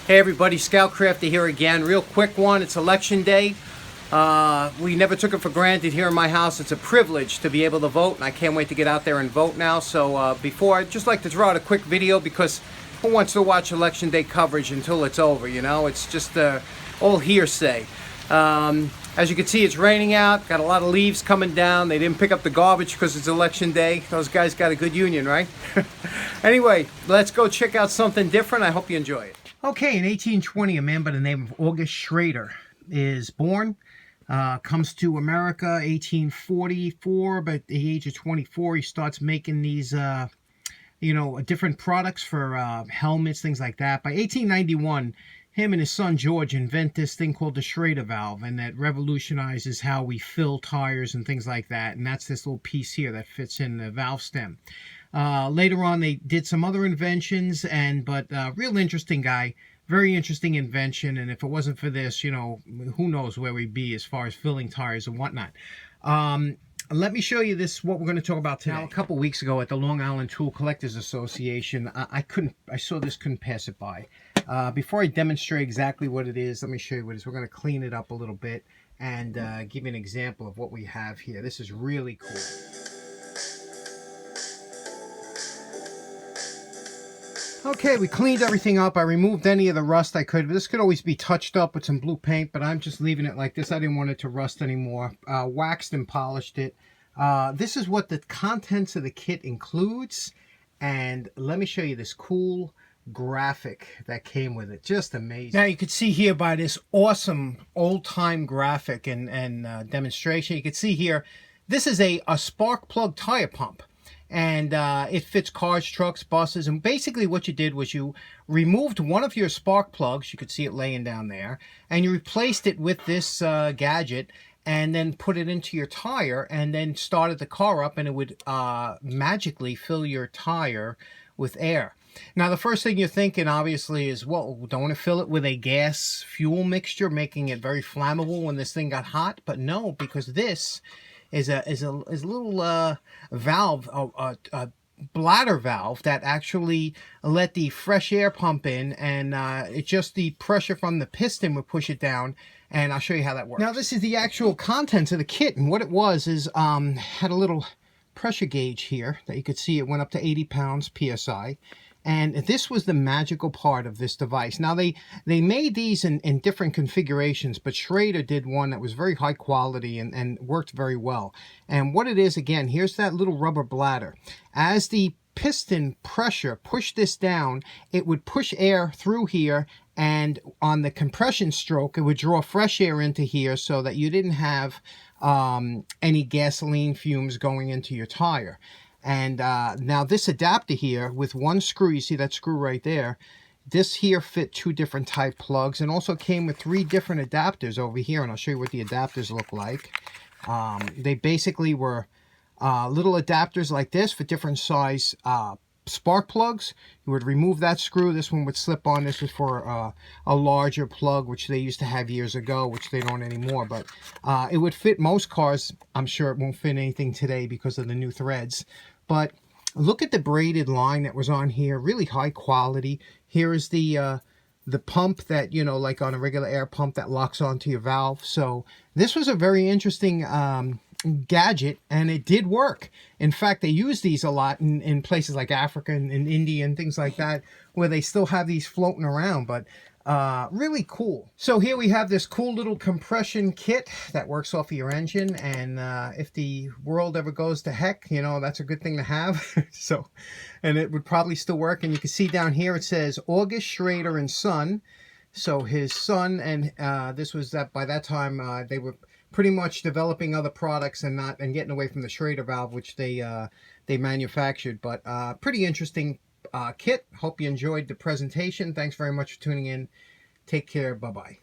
Hey everybody, Scoutcrafter here again. Real quick one, it's election day. We never took it for granted here in my house. It's a privilege to be able to vote, and I can't wait to get out there and vote now. So before, I'd just like to throw out a quick video because who wants to watch election day coverage until it's over, you know? It's just all hearsay. As you can see, it's raining out, got a lot of leaves coming down. They didn't pick up the garbage because it's election day. Those guys got a good union, right? Anyway, let's go check out something different. I hope you enjoy it. Okay, in 1820, a man by the name of August Schrader is born. Comes to America 1844, but at the age of 24, he starts making these, different products for helmets, things like that. By 1891, him and his son George invent this thing called the Schrader valve, and that revolutionizes how we fill tires and things like that. And that's this little piece here that fits in the valve stem. Later on, they did some other inventions, but real interesting guy, very interesting invention. And if it wasn't for this, who knows where we'd be as far as filling tires and whatnot. Let me show you what we're going to talk about today. Now, a couple weeks ago at the Long Island Tool Collectors Association, I saw this, couldn't pass it by. Before I demonstrate exactly what it is, let me show you what it is. We're going to clean it up a little bit and give you an example of what we have here. This is really cool. Okay, we cleaned everything up. I removed any of the rust I could. This could always be touched up with some blue paint, but I'm just leaving it like this. I didn't want it to rust anymore. Waxed and polished it. This is what the contents of the kit includes. And let me show you this cool graphic that came with it. Just amazing. Now you can see here by this awesome old-time graphic and demonstration, you can see here, this is a spark plug tire pump. And it fits cars, trucks, buses. And basically what you did was you removed one of your spark plugs. You could see it laying down there. And you replaced it with this gadget and then put it into your tire and then started the car up, and it would magically fill your tire with air. Now, the first thing you're thinking, obviously, is, well, don't want to fill it with a gas fuel mixture, making it very flammable when this thing got hot. But no, because this is a little valve, a bladder valve that actually let the fresh air pump in, and it's just the pressure from the piston would push it down. And I'll show you how that works. Now, this is the actual contents of the kit, and what it was is had a little pressure gauge here that you could see. It went up to 80 pounds psi. And this was the magical part of this device. Now, they made these in different configurations, but Schrader did one that was very high quality and worked very well. And what it is, again, here's that little rubber bladder. As the piston pressure pushed this down, it would push air through here, and on the compression stroke, it would draw fresh air into here so that you didn't have any gasoline fumes going into your tire. And now this adapter here with one screw, you see that screw right there, this here fit 2 different type plugs, and also came with 3 different adapters over here, and I'll show you what the adapters look like. They basically were little adapters like this for different size spark plugs. You would remove that screw, this one would slip on. This was for a larger plug, which they used to have years ago, which they don't anymore, but it would fit most cars. I'm sure it won't fit anything today because of the new threads. But look at the braided line that was on here, really high quality. Here is the pump that, like on a regular air pump that locks onto your valve. So this was a very interesting gadget, and it did work. In fact, they use these a lot in places like Africa and India and things like that, where they still have these floating around. But really cool. So here we have this cool little compression kit that works off of your engine, and if the world ever goes to heck, that's a good thing to have. So, and it would probably still work. And you can see down here it says August Schrader and Son. So his son, and this was that by that time they were pretty much developing other products and getting away from the Schrader valve, which they manufactured. But pretty interesting kit. Hope you enjoyed the presentation. Thanks very much for tuning in. Take care. Bye-bye.